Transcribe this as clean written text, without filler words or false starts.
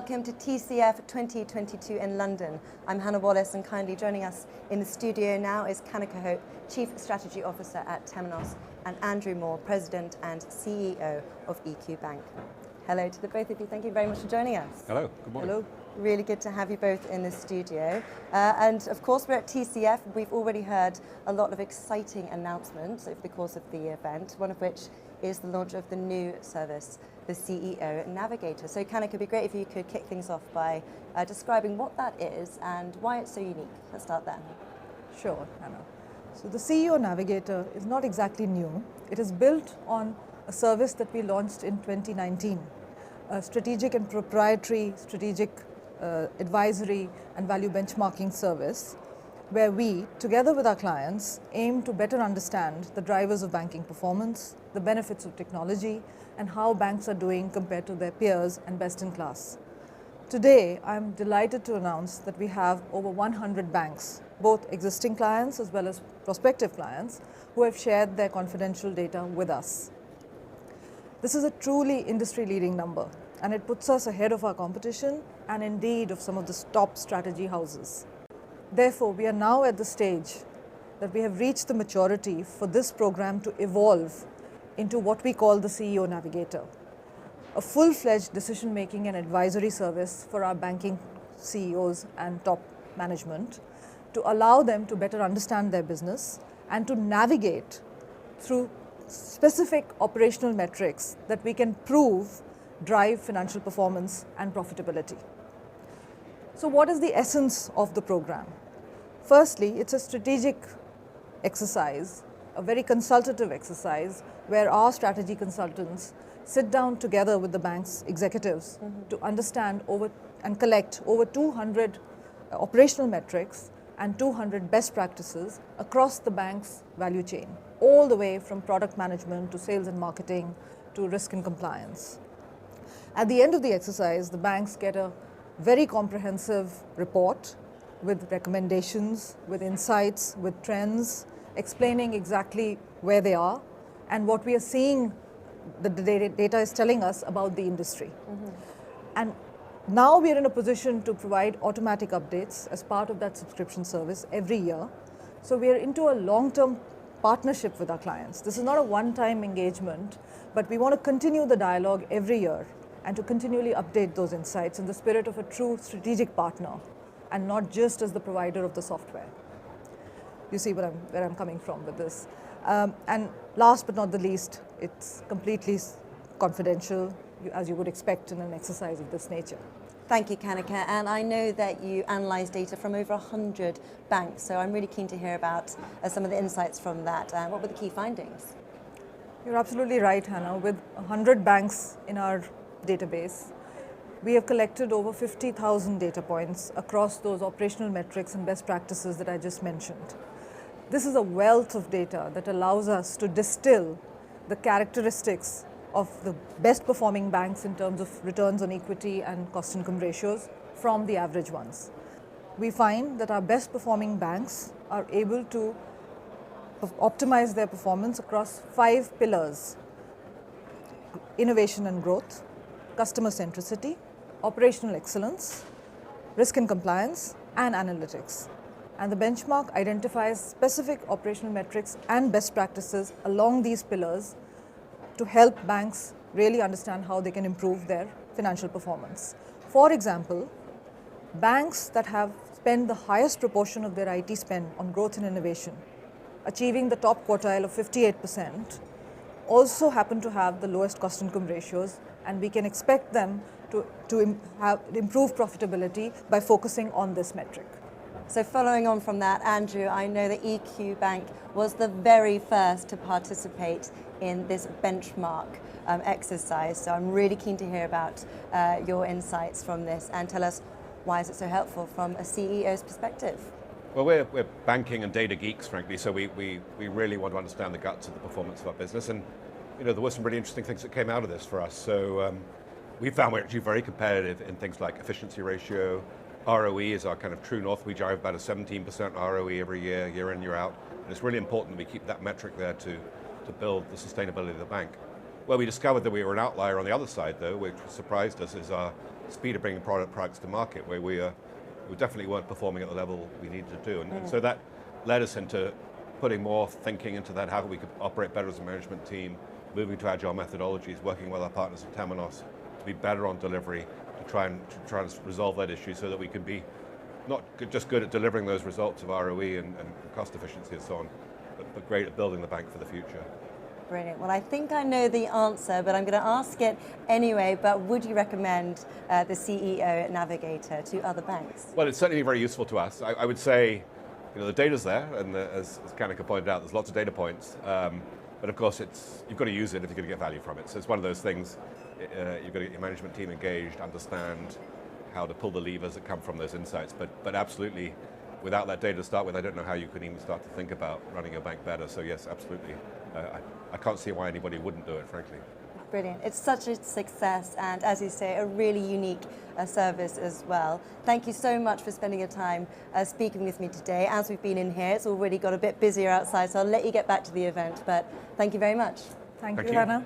welcome to TCF 2022 in London. I'm Hannah Wallace, and kindly joining us in the studio now is Kanika Hope, Chief Strategy Officer at Temenos, and Andrew Moor, President and CEO of EQ Bank. Hello to the both of you. Thank you very much for joining us. Hello, good morning. Hello. Really good to have you both in the studio. And of course, we're at TCF. We've already heard a lot of exciting announcements over the course of the event, one of which is the launch of the new service, the CEO Navigator. So Kanika, it'd be great if you could kick things off by describing what that is and why it's so unique. Let's start there. Sure, Hannah. So the CEO Navigator is not exactly new. It is built on a service that we launched in 2019, a strategic and proprietary strategic advisory and value benchmarking service where we, together with our clients, aim to better understand the drivers of banking performance, the benefits of technology, and how banks are doing compared to their peers and best in class. Today, I'm delighted to announce that we have over 100 banks, both existing clients as well as prospective clients, who have shared their confidential data with us. This is a truly industry-leading number, and it puts us ahead of our competition and indeed of some of the top strategy houses. Therefore, we are now at the stage that we have reached the maturity for this program to evolve into what we call the CEO Navigator, a full-fledged decision-making and advisory service for our banking CEOs and top management to allow them to better understand their business and to navigate through specific operational metrics that we can prove drive financial performance and profitability. So what is the essence of the program? Firstly, it's a strategic exercise, a very consultative exercise where our strategy consultants sit down together with the bank's executives to understand and collect over 200 operational metrics and 200 best practices across the bank's value chain, all the way from product management to sales and marketing to risk and compliance. At the end of the exercise, the banks get a very comprehensive report with recommendations, with insights, with trends, explaining exactly where they are and what we are seeing the data is telling us about the industry. And now we are in a position to provide automatic updates as part of that subscription service every year. So we are into a long-term partnership with our clients. This is not a one-time engagement, but we want to continue the dialogue every year and to continually update those insights in the spirit of a true strategic partner and not just as the provider of the software. You see where I'm coming from with this. And last but not the least, it's completely confidential, as you would expect in an exercise of this nature. Thank you, Kanika. And I know that you analyse data from over 100 banks, so I'm really keen to hear about some of the insights from that. What were the key findings? You're absolutely right, Hannah. With 100 banks in our database, we have collected over 50,000 data points across those operational metrics and best practices that I just mentioned. This is a wealth of data that allows us to distill the characteristics of the best performing banks in terms of returns on equity and cost income ratios from the average ones. We find that our best performing banks are able to optimize their performance across 5 pillars: innovation and growth, customer centricity, operational excellence, risk and compliance, and analytics. And the benchmark identifies specific operational metrics and best practices along these pillars to help banks really understand how they can improve their financial performance. For example, banks that have spent the highest proportion of their IT spend on growth and innovation, achieving the top quartile of 58%, also happen to have the lowest cost income ratios, and we can expect them to improve profitability by focusing on this metric. So following on from that, Andrew, I know that EQ Bank was the very first to participate in this benchmark exercise. So I'm really keen to hear about your insights from this and tell us why is it so helpful from a CEO's perspective. Well, we're banking and data geeks, frankly, so we really want to understand the guts of the performance of our business. And there were some really interesting things that came out of this for us. So we found we're actually very competitive in things like efficiency ratio. ROE is our kind of true north. We drive about a 17% ROE every year, year in, year out. And it's really important that we keep that metric there to build the sustainability of the bank. Where we discovered that we were an outlier on the other side, though, which surprised us, is our speed of bringing products to market, where we definitely weren't performing at the level we needed to do. And so that led us into putting more thinking into that, how we could operate better as a management team, moving to agile methodologies, working with our partners at Temenos to be better on delivery, to try and resolve that issue so that we can be not just good at delivering those results of ROE and cost efficiency and so on, but great at building the bank for the future. Brilliant. Well, I think I know the answer, but I'm going to ask it anyway. But would you recommend the CEO Navigator to other banks? Well, it's certainly very useful to us. I would say, the data's there, and as Kanika pointed out, there's lots of data points. But of course, you've got to use it if you're going to get value from it. So it's one of those things, you've got to get your management team engaged, understand how to pull the levers that come from those insights. But absolutely, without that data to start with, I don't know how you can even start to think about running your bank better. So yes, absolutely. I can't see why anybody wouldn't do it, frankly. Brilliant. It's such a success, and as you say, a really unique service as well. Thank you so much for spending your time speaking with me today. As we've been in here, it's already got a bit busier outside, so I'll let you get back to the event, but thank you very much. Thank you, Hannah.